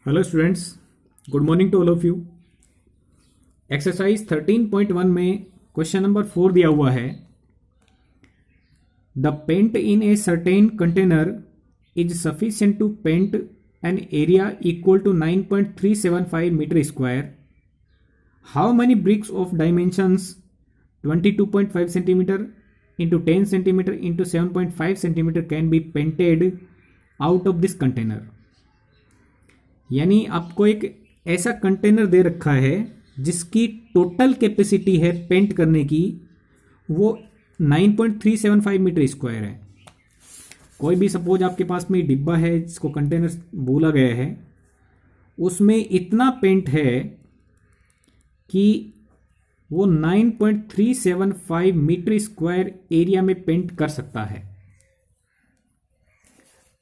Hello students, good morning to all of you. Exercise 13.1 में question number 4 दिया हुआ है। The paint in a certain container is sufficient to paint an area equal to 9.375 metre square. How many bricks of dimensions 22.5 centimeter into 10 centimeter into 7.5 centimeter can be painted out of this container? यानी आपको एक ऐसा container दे रखा है जिसकी total capacity है paint करने की वो 9.375 मीटर स्क्वायर है। कोई भी सपोज आपके पास में डिब्बा है जिसको कंटेनर बोला गया है, उसमें इतना पेंट है कि वो 9.375 मीटर स्क्वायर एरिया में पेंट कर सकता है।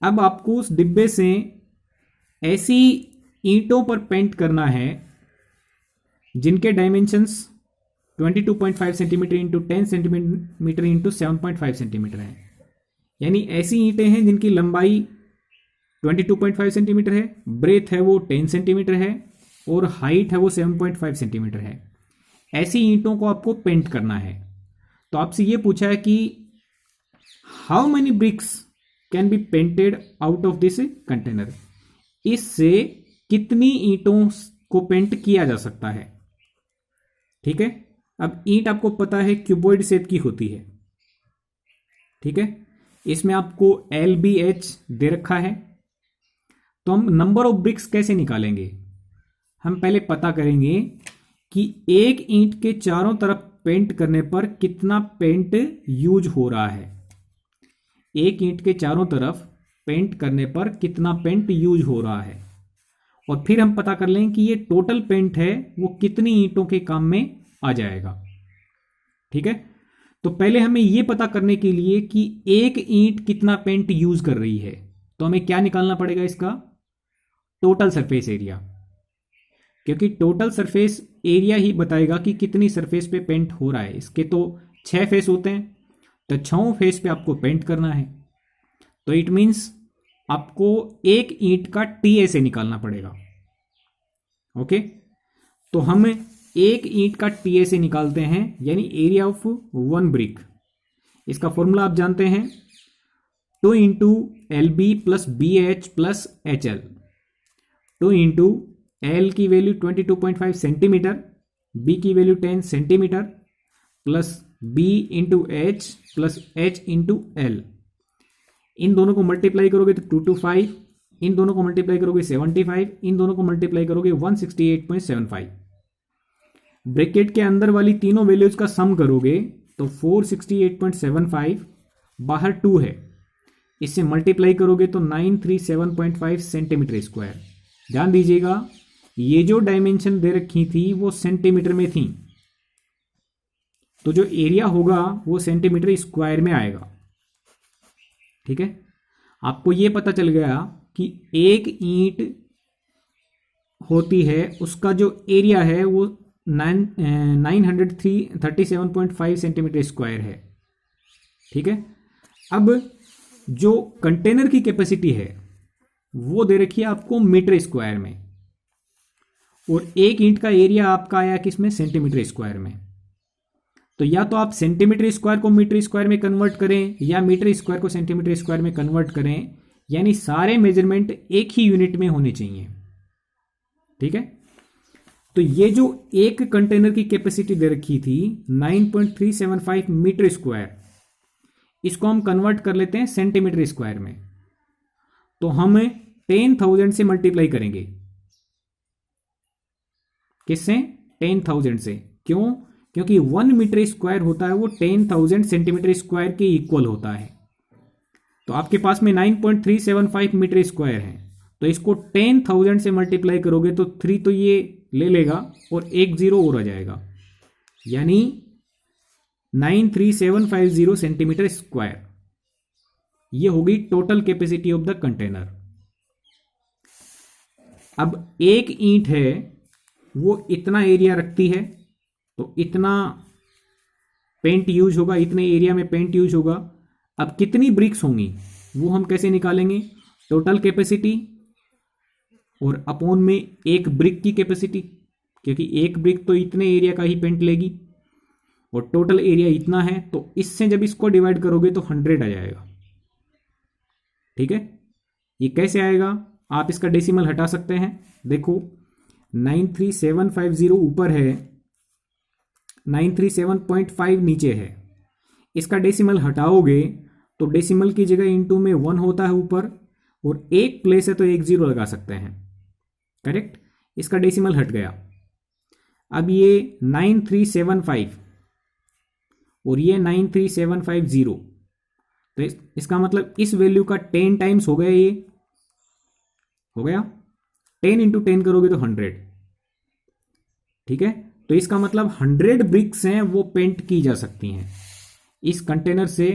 अब आपको उस डिब्बे से ऐसी ईंटों पर पेंट करना है जिनके dimensions 22.5 centimetre into 10 centimetre into 7.5 centimetre है। यानी ऐसी ईंटें हैं जिनकी लंबाई 22.5 सेंटीमीटर है, ब्रेथ है वो 10 सेंटीमीटर है और हाइट है वो 7.5 सेंटीमीटर है। ऐसी ईंटों को आपको पेंट करना है। तो आपसे ये पूछा है कि how many bricks can be painted out of this container. इससे कितनी ईंटों को पेंट किया जा सकता है। ठीक है, अब ईंट आपको पता है क्यूबॉइड शेप की होती है। ठीक है, इसमें आपको LBH दे रखा है। तो हम नंबर ऑफ ब्रिक्स कैसे निकालेंगे? हम पहले पता करेंगे कि एक ईंट के चारों तरफ पेंट करने पर कितना पेंट यूज हो रहा है। एक ईंट के चारों तरफ पेंट करने पर कितना पेंट यूज हो रहा है, और फिर हम पता कर लें कि ये टोटल पेंट है वो कितनी ईंटों के काम में आ जाएगा। ठीक है, तो पहले हमें ये पता करने के लिए कि एक ईंट कितना पेंट यूज कर रही है, तो हमें क्या निकालना पड़ेगा? इसका टोटल सरफेस एरिया, क्योंकि टोटल सरफेस एरिया ही बताएगा कि कितनी सरफेस पे पेंट हो रहा है। इसके तो 6 फेस होते हैं, तो 6 फेस पे आपको पेंट करना है। तो इट मीन्स आपको एक ईंट का टीएसए निकालना पड़ेगा। ओके, तो हम एक ईंट का टीएसए निकालते हैं, यानी एरिया ऑफ वन ब्रिक। इसका फॉर्मूला आप जानते हैं, 2 into LB plus BH plus HL। 2 into L की वैल्यू 22.5 सेंटीमीटर, B की value 10 centimetre plus B into H plus H into L। इन दोनों को मल्टीप्लाई करोगे तो 225, इन दोनों को मल्टीप्लाई करोगे 75, इन दोनों को मल्टीप्लाई करोगे 168.75। ब्रैकेट के अंदर वाली तीनों वैल्यूज का सम करोगे तो 468.75, बाहर 2 है, इससे मल्टीप्लाई करोगे तो 937.5 सेंटीमीटर स्क्वायर। ध्यान दीजिएगा, ये जो डायमेंशन दे रखी थी वो सेंटीमीटर में थी, तो जो एरिया होगा वो सेंटीमीटर स्क्वायर में आएगा। ठीक है, आपको ये पता चल गया कि एक ईंट होती है उसका जो एरिया है वो 937.5 सेंटीमीटर स्क्वायर है। ठीक है, अब जो कंटेनर की कैपेसिटी है वो दे रखी है आपको मीटर स्क्वायर में, और एक ईंट का एरिया आपका आया किसमें? सेंटीमीटर स्क्वायर में। तो या तो आप सेंटीमीटर स्क्वायर को मीटर स्क्वायर में कन्वर्ट करें या मीटर स्क्वायर को सेंटीमीटर स्क्वायर में कन्वर्ट करें, यानी सारे मेजरमेंट एक ही यूनिट में होने चाहिए। ठीक है, तो ये जो एक कंटेनर की कैपेसिटी दे रखी थी 9.375 मीटर स्क्वायर, इसको हम कन्वर्ट कर लेते हैं सेंटीमीटर स्क्वायर में। तो हम 10,000 से मल्टीप्लाई करेंगे। किससे? 10,000 से। क्यों? क्योंकि 1 मीटर स्क्वायर होता है वो 10,000 सेंटीमीटर स्क्वायर के इक्वल होता है। तो आपके पास में 9.375 मीटर स्क्वायर है, तो इसको 10,000 से मल्टीप्लाई करोगे तो 3 तो ये ले लेगा और एक 0 और आ जाएगा, यानी 93750 सेंटीमीटर स्क्वायर। ये होगी total capacity of the container. अब एक ईंट है वो इतना एरिया रखती है, तो इतना पेंट यूज होगा, इतने एरिया में पेंट यूज होगा। अब कितनी ब्रिक्स होंगी वो हम कैसे निकालेंगे? टोटल कैपेसिटी और अपॉन में एक ब्रिक की कैपेसिटी, क्योंकि एक ब्रिक तो इतने एरिया का ही पेंट लेगी और टोटल एरिया इतना है, तो इससे जब इसको डिवाइड करोगे तो 100 आ जाएगा। ठीक है, ये कैसे आएगा? आप इसका डेसिमल हटा सकते हैं। देखो 93750 ऊपर है, 937.5 नीचे है। इसका डेसिमल हटाओगे तो डेसिमल की जगह इनटू में 1 होता है ऊपर, और एक प्लेस है तो एक जीरो लगा सकते हैं। करेक्ट, इसका डेसिमल हट गया। अब ये 9375 और ये 93750, तो इसका मतलब इस वैल्यू का 10 टाइम्स हो गया। ये हो गया 10 इंटू 10 करोगे तो 100। ठीक है, तो इसका मतलब 100 ब्रिक्स हैं वो पेंट की जा सकती हैं। इस कंटेनर से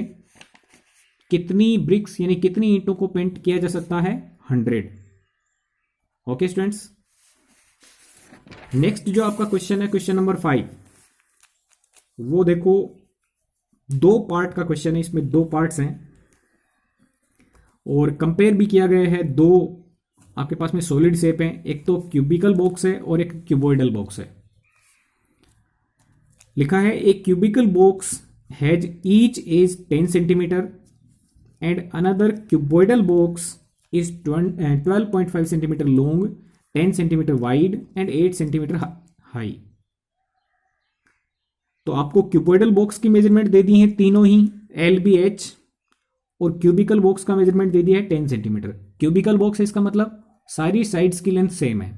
कितनी ब्रिक्स यानी कितनी ईंटों को पेंट किया जा सकता है? 100। ओके स्टूडेंट्स, नेक्स्ट जो आपका क्वेश्चन है, क्वेश्चन नंबर 5, वो देखो 2 पार्ट का क्वेश्चन है। इसमें 2 पार्ट्स हैं और कंपेयर भी किया गया है। 2 आपके पास में सॉलिड शेप है, एक तो क्यूबिकल बॉक्स है और एक क्यूबॉइडल बॉक्स है। लिखा है एक cubical box has each is 10 centimetre and another cuboidal box is 12.5 centimetre long, 10 centimetre wide and 8 centimetre high. तो आपको क्यूबॉइडल बॉक्स की मेजरमेंट दे दी है तीनों ही, LBH, और क्यूबिकल बॉक्स का मेजरमेंट दे दिया है 10 सेंटीमीटर। क्यूबिकल बॉक्स है, इसका मतलब सारी साइड्स की लेंथ सेम है,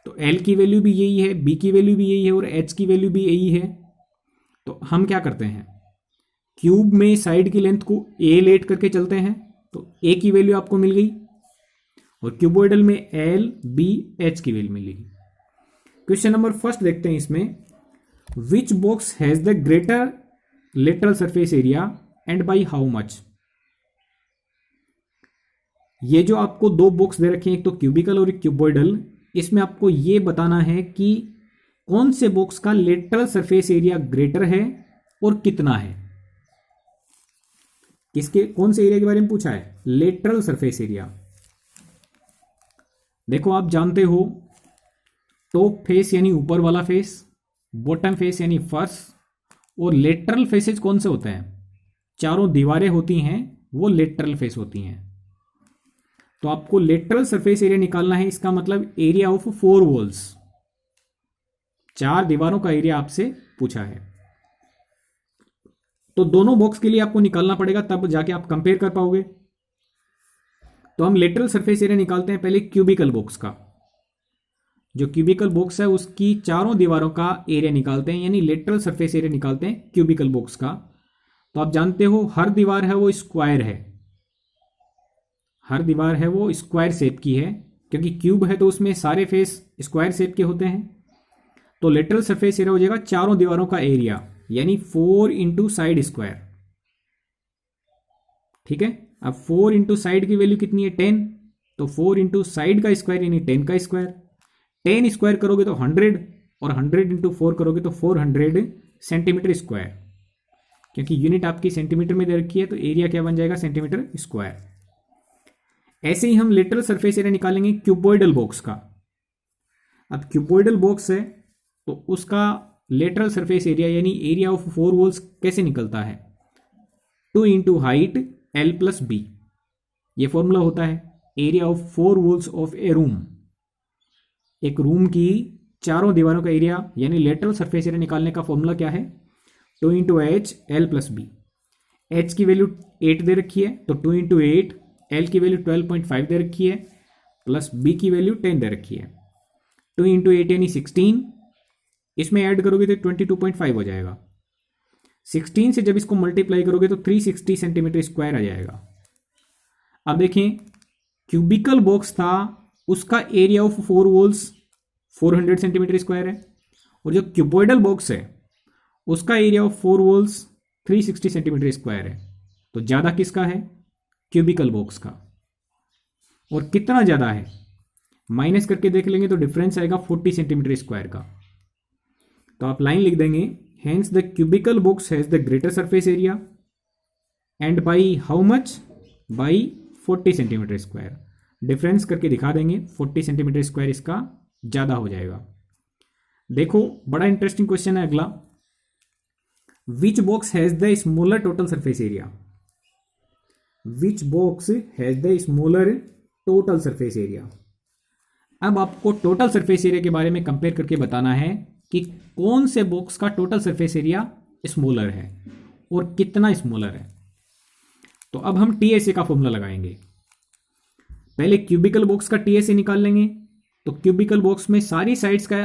तो L की वैल्यू भी यही है, B की वैल्यू भी यही है और H की वैल्यू भी यही है। तो हम क्या करते हैं, क्यूब में साइड की लेंथ को A लेट करके चलते हैं, तो A की वैल्यू आपको मिल गई और क्यूबॉइडल में L, B, H की वैल्यू मिलेगी। क्वेश्चन नंबर फर्स्ट देखते हैं इसमें, which box has the greater lateral surface area and by how much. ये जो आपको 2 बॉक्स दे रखे हैं, एक तो क्यूबिकल और एक क्यूबॉइडल, इसमें आपको ये बताना है कि कौन से बॉक्स का लेटरल सरफेस एरिया ग्रेटर है और कितना है। किसके, कौन से एरिया के बारे में पूछा है? Lateral surface area. देखो आप जानते हो टॉप फेस यानी ऊपर वाला फेस, बॉटम फेस यानी फर्श, और लेटरल फेसेज कौन से होते हैं? चारों दीवारें होती हैं वो लेटरल फेस होती हैं। तो आपको लेटरल सरफेस एरिया निकालना है, इसका मतलब एरिया ऑफ 4 वॉल्स, 4 दीवारों का एरिया आपसे पूछा है। तो दोनों बॉक्स के लिए आपको निकालना पड़ेगा, तब जाके आप कंपेयर कर पाओगे। तो हम लेटरल सरफेस एरिया निकालते हैं पहले क्यूबिकल बॉक्स का। जो क्यूबिकल बॉक्स है उसकी चारों दीवारों का एरिया निकालते हैं, यानी लेटरल सरफेस एरिया निकालते हैं क्यूबिकल बॉक्स का। तो आप जानते हो हर दीवार है वो स्क्वायर है, हर दीवार है वो स्क्वायर शेप की है, क्योंकि क्यूब है तो उसमें सारे फेस स्क्वायर शेप के होते हैं। तो लेटरल सरफेस एरिया हो जाएगा चारों दीवारों का एरिया, यानी 4 इंटू साइड स्क्वायर। ठीक है, अब 4 इंटू साइड की वैल्यू कितनी है? 10, तो 4 इंटू साइड का स्क्वायर यानी 10 का स्क्वायर। 10 स्क्वायर करोगे तो 100, और 100 इंटू 4 करोगे तो 400 सेंटीमीटर स्क्वायर, क्योंकि यूनिट आपकी सेंटीमीटर में दे रखी है, तो एरिया क्या बन जाएगा? Centimetre square. ऐसे ही हम लेटरल सरफेस एरिया निकालेंगे क्यूबॉइडल बॉक्स का। अब क्यूबॉइडल बॉक्स है तो उसका लेटरल सरफेस एरिया यानी एरिया ऑफ 4 वॉल्स कैसे निकलता है? 2 into height L plus B, ये फॉर्मूला होता है area of 4 walls of A room. एक रूम की चारों दीवारों का एरिया यानी लेटरल सरफेस एरिया निकालने का फॉर्मूला क्या है? 2 into H L plus B। H की वैल्यू 8 दे रखी है, तो 2 इंटू 8, L की वैल्यू 12.5 दे रखी है, प्लस B की वैल्यू 10 दे रखी है। 2 इंटू 8 यानी 16, इसमें ऐड करोगे तो 22.5 हो जाएगा। 16 से जब इसको मल्टीप्लाई करोगे तो 360 सेंटीमीटर स्क्वायर आ जाएगा। अब देखें क्यूबिकल बॉक्स था, उसका area of 4 walls 400 centimetre square है, और जो क्यूबॉइडल बॉक्स है उसका area of 4 walls 360 centimetre square है। तो ज़्यादा किसका है? क्यूबिकल बॉक्स का। और कितना ज़्यादा है माइनस करके देख लेंगे तो डिफरेंस आएगा 40 सेंटीमीटर स्क्वायर का। तो आप लाइन लिख देंगे, hence the cubical box has the greater surface area, and by how much? By 40 centimetre square. Difference करके दिखा देंगे, 40 सेंटीमीटर स्क्वायर इसका ज़्यादा हो जाएगा। देखो बड़ा इंटरेस्टिंग क्वेश्चन है अगला, which box has the smaller total surface area, which box has the smaller total surface area. अब आपको टोटल सरफेस एरिया के बारे में कंपेयर करके बताना है कि कौन से बॉक्स का टोटल सरफेस एरिया स्मॉलर है और कितना स्मॉलर है। तो अब हम टीएसए का फॉर्मूला लगाएंगे। पहले क्यूबिकल बॉक्स का टीएसए निकाल लेंगे। तो क्यूबिकल बॉक्स में सारी साइड्स का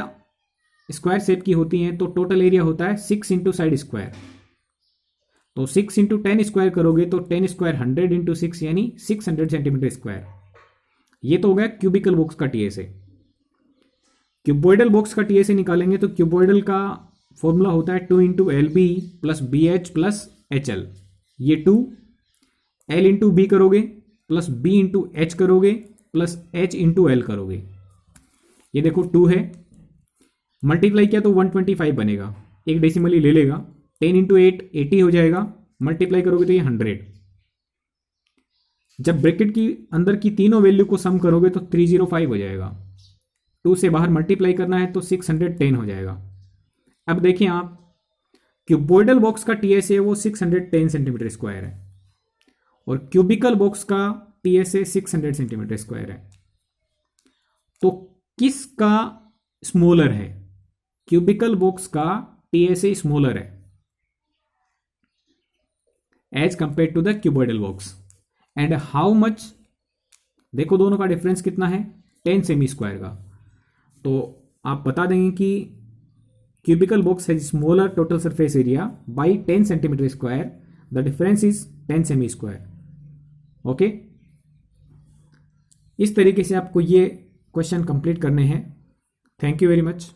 स्क्वायर शेप की होती हैं, तो टोटल एरिया होता है 6 इंटू साइड स्क्वायर। तो 6 इंटू 10 स्क्वायर करोगे तो 10 स्क्वायर 100 इंटू 6 यानी 600 सेंटीमीटर स्क्वायर। ये तो हो गया क्यूबिकल बॉक्स का टीएसए। क्यूबॉइडल बॉक्स का टीएसए निकालेंगे तो क्यूबॉइडल का फॉर्मूला होता है 2 into l b plus b h plus h l. ये 2 एल इंटू बी करोगे प्लस बी इंटू एच करोगे प्लस एच इंटू एल करोगे। ये देखो 2 है, मल्टीप्लाई किया तो 125 बनेगा, एक डेसिमल ही ले लेगा। 10 इंटू 8 80 हो जाएगा, मल्टीप्लाई करोगे तो ये 100। जब ब्रैकेट की अंदर की तीनों वैल्यू को सम करोगे तो 305 हो जाएगा। 2 से बाहर मल्टीप्लाई करना है तो 610 हो जाएगा। अब देखिए आप, क्यूबॉइडल बॉक्स का टीएसए वो 610 सेंटीमीटर स्क्वायर है और क्यूबिकल बॉक्स का टीएसए 600 सेंटीमीटर स्क्वायर है। तो किसका स्मॉलर है? क्यूबिकल बॉक्स का टीएसए स्मॉलर है as compare to the cuboidal box. And how much, देखो दोनों का डिफरेंस कितना है, 10 सेमी स्क्वायर का। तो आप बता देंगे कि cubical box has smaller total surface area by 10 centimetre square, the difference is 10 semi square. Okay, इस तरीके से आपको ये क्वेश्चन कंप्लीट करने हैं। Thank you very much.